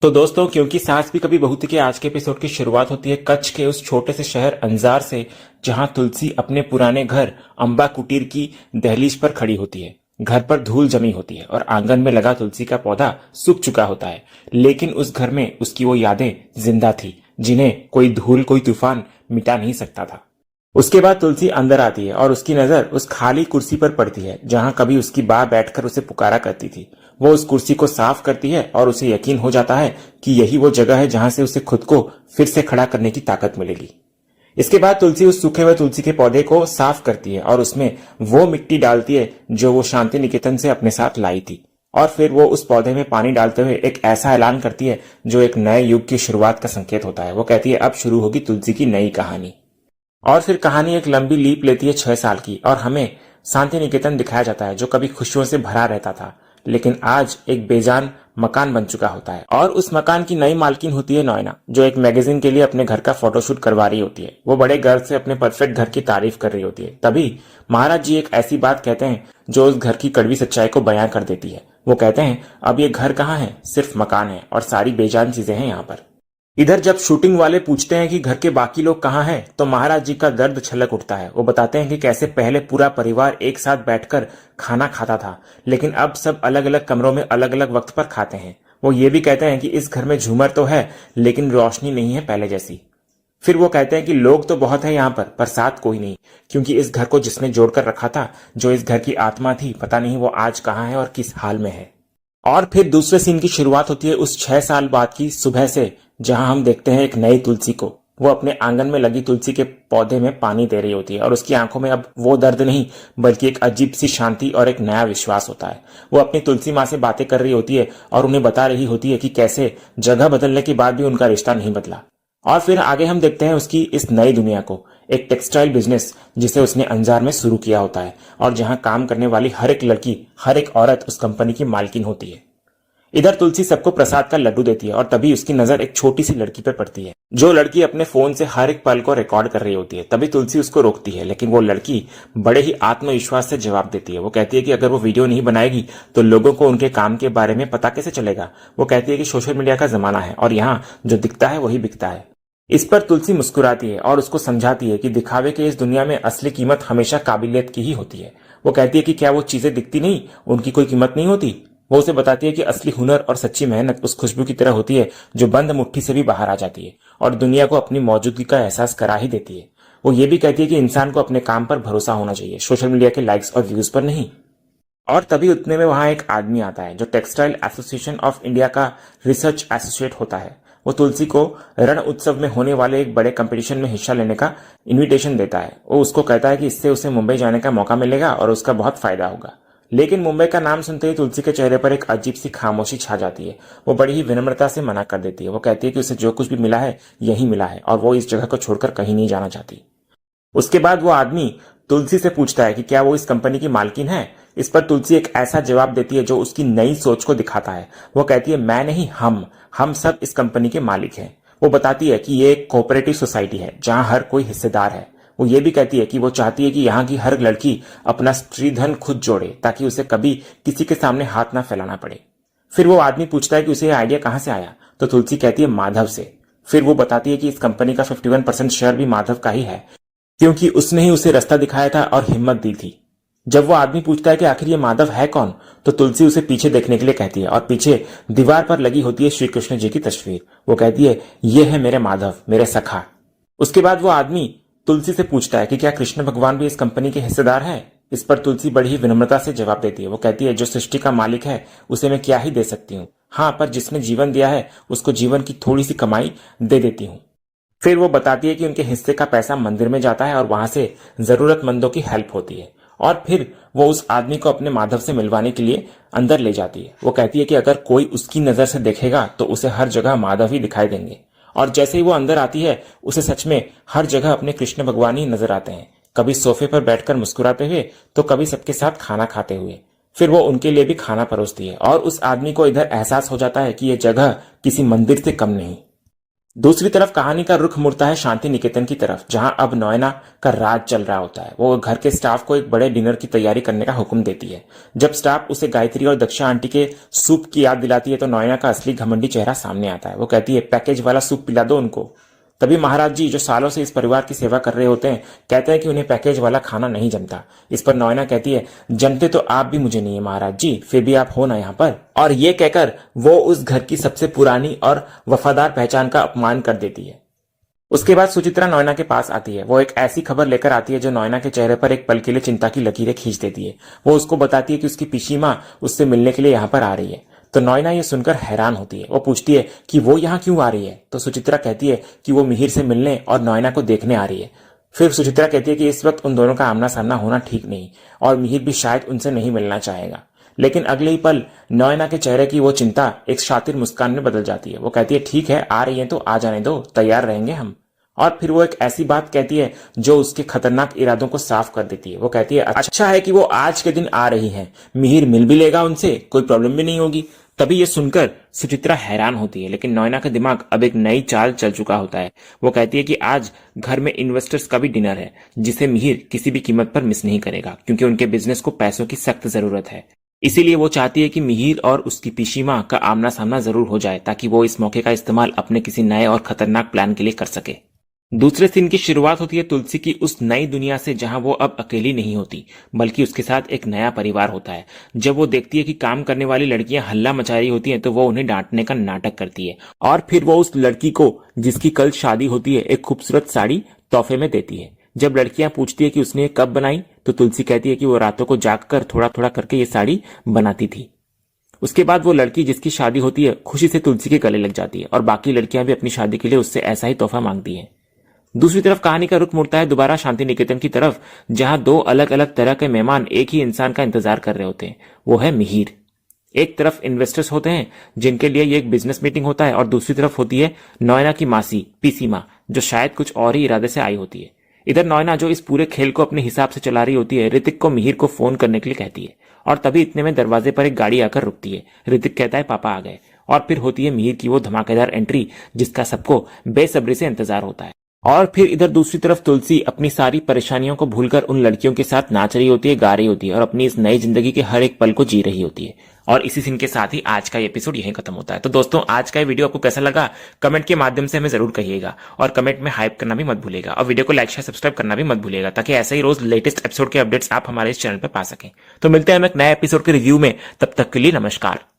तो दोस्तों, क्योंकि सास भी कभी बहू थी के आज के एपिसोड की शुरुआत होती है कच्छ के उस छोटे से शहर अंजार से, जहां तुलसी अपने पुराने घर अंबा कुटीर की दहलीज पर खड़ी होती है। घर पर धूल जमी होती है और आंगन में लगा तुलसी का पौधा सूख चुका होता है, लेकिन उस घर में उसकी वो यादें जिंदा थी जिन्हें कोई धूल कोई तूफान मिटा नहीं सकता था। उसके बाद तुलसी अंदर आती है और उसकी नजर उस खाली कुर्सी पर पड़ती है जहां कभी उसकी मां बैठकर उसे पुकारा करती थी। वो उस कुर्सी को साफ करती है और उसे यकीन हो जाता है कि यही वो जगह है जहां से उसे खुद को फिर से खड़ा करने की ताकत मिलेगी। इसके बाद तुलसी उस सूखे हुए तुलसी के पौधे को साफ करती है और उसमें वो मिट्टी डालती है जो वो शांति निकेतन से अपने साथ लाई थी। और फिर वो उस पौधे में पानी डालते हुए एक ऐसा ऐलान करती है जो एक नए युग की शुरुआत का संकेत होता है। वो कहती है, अब शुरू होगी तुलसी की नई कहानी। और फिर कहानी एक लंबी लीप लेती है 6 साल की, और हमें शांति निकेतन दिखाया जाता है जो कभी खुशियों से भरा रहता था, लेकिन आज एक बेजान मकान बन चुका होता है। और उस मकान की नई मालकिन होती है नोएना, जो एक मैगजीन के लिए अपने घर का फोटोशूट करवा रही होती है। वो बड़े गर्व से अपने परफेक्ट घर की तारीफ कर रही होती है। तभी महाराज जी एक ऐसी बात कहते हैं जो उस घर की कड़वी सच्चाई को बयां कर देती है। वो कहते हैं, अब ये घर कहाँ है, सिर्फ मकान है और सारी बेजान चीजें हैं यहाँ पर। इधर जब शूटिंग वाले पूछते हैं कि घर के बाकी लोग कहाँ हैं, तो महाराज जी का दर्द छलक उठता है। वो बताते हैं कि कैसे पहले पूरा परिवार एक साथ बैठकर खाना खाता था, लेकिन अब सब अलग अलग कमरों में अलग अलग वक्त पर खाते हैं। वो ये भी कहते हैं कि इस घर में झूमर तो है, लेकिन रोशनी नहीं है पहले जैसी। फिर वो कहते हैं कि लोग तो बहुत है यहाँ पर साथ कोई नहीं, क्योंकि इस घर को जिसने जोड़कर रखा था, जो इस घर की आत्मा थी, पता नहीं वो आज कहाँ है और किस हाल में है। और फिर दूसरे सीन की शुरुआत होती है उस 6 साल बाद की सुबह से, जहां हम देखते हैं एक नई तुलसी को। वो अपने आंगन में लगी तुलसी के पौधे में पानी दे रही होती है और उसकी आंखों में अब वो दर्द नहीं, बल्कि एक अजीब सी शांति और एक नया विश्वास होता है। वो अपनी तुलसी माँ से बातें कर रही होती है और उन्हें बता रही होती है कि कैसे जगह बदलने के बाद भी उनका रिश्ता नहीं बदला। और फिर आगे हम देखते हैं उसकी इस नई दुनिया को, एक टेक्सटाइल बिजनेस जिसे उसने अंजार में शुरू किया होता है, और जहां काम करने वाली हर एक लड़की, हर एक औरत उस कंपनी की मालकिन होती है। इधर तुलसी सबको प्रसाद का लड्डू देती है और तभी उसकी नजर एक छोटी सी लड़की पर पड़ती है, जो लड़की अपने फोन से हर एक पल को रिकॉर्ड कर रही होती है। तभी तुलसी उसको रोकती है, लेकिन वो लड़की बड़े ही आत्मविश्वास से जवाब देती है। वो कहती है कि अगर वो वीडियो नहीं बनाएगी तो लोगों को उनके काम के बारे में पता कैसे चलेगा। वो कहती है कि सोशल मीडिया का जमाना है और यहाँ जो दिखता है वही बिकता है। इस पर तुलसी मुस्कुराती है और उसको समझाती है कि दिखावे के इस दुनिया में असली कीमत हमेशा काबिलियत की ही होती है। वो कहती है कि क्या वो चीजें दिखती नहीं, उनकी कोई कीमत नहीं होती। वो उसे बताती है कि असली हुनर और सच्ची मेहनत उस खुशबू की तरह होती है जो बंद मुट्ठी से भी बाहर आ जाती है और दुनिया को अपनी मौजूदगी का एहसास करा ही देती है। वो ये भी कहती है कि इंसान को अपने काम पर भरोसा होना चाहिए, सोशल मीडिया के लाइक्स और व्यूज पर नहीं। और तभी उतने में वहां एक आदमी आता है जो टेक्सटाइल एसोसिएशन ऑफ इंडिया का रिसर्च एसोसिएट होता है। वो तुलसी को रण उत्सव में होने वाले एक बड़े कंपटीशन में हिस्सा लेने का इनविटेशन देता है। वो उसको कहता है कि इससे उसे मुंबई जाने का मौका मिलेगा और उसका बहुत फायदा होगा। लेकिन मुंबई का नाम सुनते ही तुलसी के चेहरे पर एक अजीब सी खामोशी छा जाती है। वो बड़ी ही विनम्रता से मना कर देती है। वो कहती है कि उसे जो कुछ भी मिला है यही मिला है और वो इस जगह को छोड़कर कहीं नहीं जाना चाहती। उसके बाद वो आदमी तुलसी से पूछता है कि क्या वो इस कंपनी की मालकिन है। इस पर तुलसी एक ऐसा जवाब देती है जो उसकी नई सोच को दिखाता है। वो कहती है, मैं नहीं, हम सब इस कंपनी के मालिक हैं। वो बताती है कि ये एक कोऑपरेटिव सोसाइटी है जहां हर कोई हिस्सेदार है। वो ये भी कहती है कि वो चाहती है कि यहाँ की हर लड़की अपना स्त्रीधन खुद जोड़े ताकि उसे कभी किसी के सामने हाथ ना फैलाना पड़े। फिर वो आदमी पूछता है कि उसे आइडिया कहाँ से आया, तो तुलसी कहती है, माधव से। फिर वो बताती है कि इस कंपनी का 51% शेयर भी माधव का ही है, क्योंकि उसने ही उसे रास्ता दिखाया था और हिम्मत दी थी। जब वो आदमी पूछता है कि आखिर ये माधव है कौन, तो तुलसी उसे पीछे देखने के लिए कहती है और पीछे दीवार पर लगी होती है श्री कृष्ण जी की तस्वीर। वो कहती है, ये है मेरे माधव, मेरे सखा। उसके बाद वो आदमी तुलसी से पूछता है कि क्या कृष्ण भगवान भी इस कंपनी के हिस्सेदार हैं। इस पर तुलसी बड़ी ही विनम्रता से जवाब देती है। वो कहती है, जो सृष्टि का मालिक है उसे मैं क्या ही दे सकती हूँ, हाँ, पर जिसने जीवन दिया है उसको जीवन की थोड़ी सी कमाई दे देती हूँ। फिर वो बताती है कि उनके हिस्से का पैसा मंदिर में जाता है और वहां से जरूरतमंदों की हेल्प होती है। और फिर वो उस आदमी को अपने माधव से मिलवाने के लिए अंदर ले जाती है। वो कहती है कि अगर कोई उसकी नजर से देखेगा तो उसे हर जगह माधव ही दिखाई देंगे। और जैसे ही वो अंदर आती है उसे सच में हर जगह अपने कृष्ण भगवान ही नजर आते हैं, कभी सोफे पर बैठकर मुस्कुराते हुए तो कभी सबके साथ खाना खाते हुए। फिर वो उनके लिए भी खाना परोसती है और उस आदमी को इधर एहसास हो जाता है कि यह जगह किसी मंदिर से कम नहीं। दूसरी तरफ कहानी का रुख मुड़ता है शांति निकेतन की तरफ, जहां अब नोएना का राज चल रहा होता है। वो घर के स्टाफ को एक बड़े डिनर की तैयारी करने का हुक्म देती है। जब स्टाफ उसे गायत्री और दक्षा आंटी के सूप की याद दिलाती है तो नोएना का असली घमंडी चेहरा सामने आता है। वो कहती है, पैकेज वाला सूप पिला दो उनको। तभी महाराज जी, जो सालों से इस परिवार की सेवा कर रहे होते हैं, कहते हैं कि उन्हें पैकेज वाला खाना नहीं जमता। इस पर नोएना कहती है, जमते तो आप भी मुझे नहीं है महाराज जी, फिर भी आप हो ना यहाँ पर। और ये कहकर वो उस घर की सबसे पुरानी और वफादार पहचान का अपमान कर देती है। उसके बाद सुचित्रा नोएना के पास आती है। वो एक ऐसी खबर लेकर आती है जो नोएना के चेहरे पर एक पल के लिए चिंता की लकीरें खींच देती है। वो उसको बताती है कि उसकी पिशी माँ उससे मिलने के लिए यहाँ पर आ रही है। तो नोएना ये सुनकर हैरान होती है। वो पूछती है कि वो यहाँ क्यों आ रही है। तो सुचित्रा कहती है कि वो मिहिर से मिलने और नोएना को देखने आ रही है। फिर सुचित्रा कहती है कि इस वक्त उन दोनों का आमना सामना होना ठीक नहीं और मिहिर भी शायद उनसे नहीं मिलना चाहेगा। लेकिन अगले ही पल नोएना के चेहरे की वो चिंता एक शातिर मुस्कान में बदल जाती है। वो कहती है, ठीक है, आ रही है तो आ जाने दो, तैयार रहेंगे हम। और फिर वो एक ऐसी बात कहती है जो उसके खतरनाक इरादों को साफ कर देती है। वो कहती है, अच्छा है कि वो आज के दिन आ रही है, मिहिर मिल भी लेगा उनसे, कोई प्रॉब्लम भी नहीं होगी। तभी ये सुनकर सुचित्रा हैरान होती है, लेकिन नोएना का दिमाग अब एक नई चाल चल चुका होता है। वो कहती है कि आज घर में इन्वेस्टर्स का भी डिनर है, जिसे मिहिर किसी भी कीमत पर मिस नहीं करेगा, क्योंकि उनके बिजनेस को पैसों की सख्त जरूरत है। इसीलिए वो चाहती है कि मिहिर और उसकी पिशी माँ का आमना सामना जरूर हो जाए, ताकि वो इस मौके का इस्तेमाल अपने किसी नए और खतरनाक प्लान के लिए कर सके। दूसरे सीन की शुरुआत होती है तुलसी की उस नई दुनिया से, जहां वो अब अकेली नहीं होती, बल्कि उसके साथ एक नया परिवार होता है। जब वो देखती है कि काम करने वाली लड़कियां हल्ला मचा रही होती हैं, तो वो उन्हें डांटने का नाटक करती है और फिर वो उस लड़की को, जिसकी कल शादी होती है, एक खूबसूरत साड़ी तोहफे में देती है। जब लड़कियां पूछती है कि उसने ये कब बनाई, तो तुलसी कहती है कि वो रातों को जागकर थोड़ा थोड़ा करके ये साड़ी बनाती थी। उसके बाद वो लड़की जिसकी शादी होती है खुशी से तुलसी के गले लग जाती है और बाकी लड़कियां भी अपनी शादी के लिए उससे ऐसा ही तोहफा मांगती हैं। दूसरी तरफ कहानी का रुख मुड़ता है दोबारा शांति निकेतन की तरफ, जहां दो अलग अलग तरह के मेहमान एक ही इंसान का इंतजार कर रहे होते हैं। वो है मिहिर। एक तरफ इन्वेस्टर्स होते हैं जिनके लिए ये एक बिजनेस मीटिंग होता है, और दूसरी तरफ होती है नोएना की मासी पीसी माँ, जो शायद कुछ और ही इरादे से आई होती है। इधर नोएना, जो इस पूरे खेल को अपने हिसाब से चला रही होती है, ऋतिक को मिहिर को फोन करने के लिए कहती है। और तभी इतने में दरवाजे पर एक गाड़ी आकर रुकती है। ऋतिक कहता है, पापा आ गए। और फिर होती है मिहिर की वो धमाकेदार एंट्री, जिसका सबको बेसब्री से इंतजार होता है। और फिर इधर दूसरी तरफ तुलसी अपनी सारी परेशानियों को भूलकर उन लड़कियों के साथ नाच रही होती है, गा रही होती है और अपनी इस नई जिंदगी के हर एक पल को जी रही होती है। और इसी सीन के साथ ही आज का एपिसोड यहीं खत्म होता है। तो दोस्तों, आज का ये वीडियो आपको कैसा लगा, कमेंट के माध्यम से हमें जरूर कहिएगा, और कमेंट में हाइप करना भी मत भूलिएगा, और वीडियो को लाइक शेयर सब्सक्राइब करना भी मत भूलिएगा, ताकि ऐसे ही रोज लेटेस्ट एपिसोड के अपडेट्स आप हमारे इस चैनल पर पा सकें। तो मिलते हैं हम एक नए एपिसोड के रिव्यू में, तब तक के लिए नमस्कार।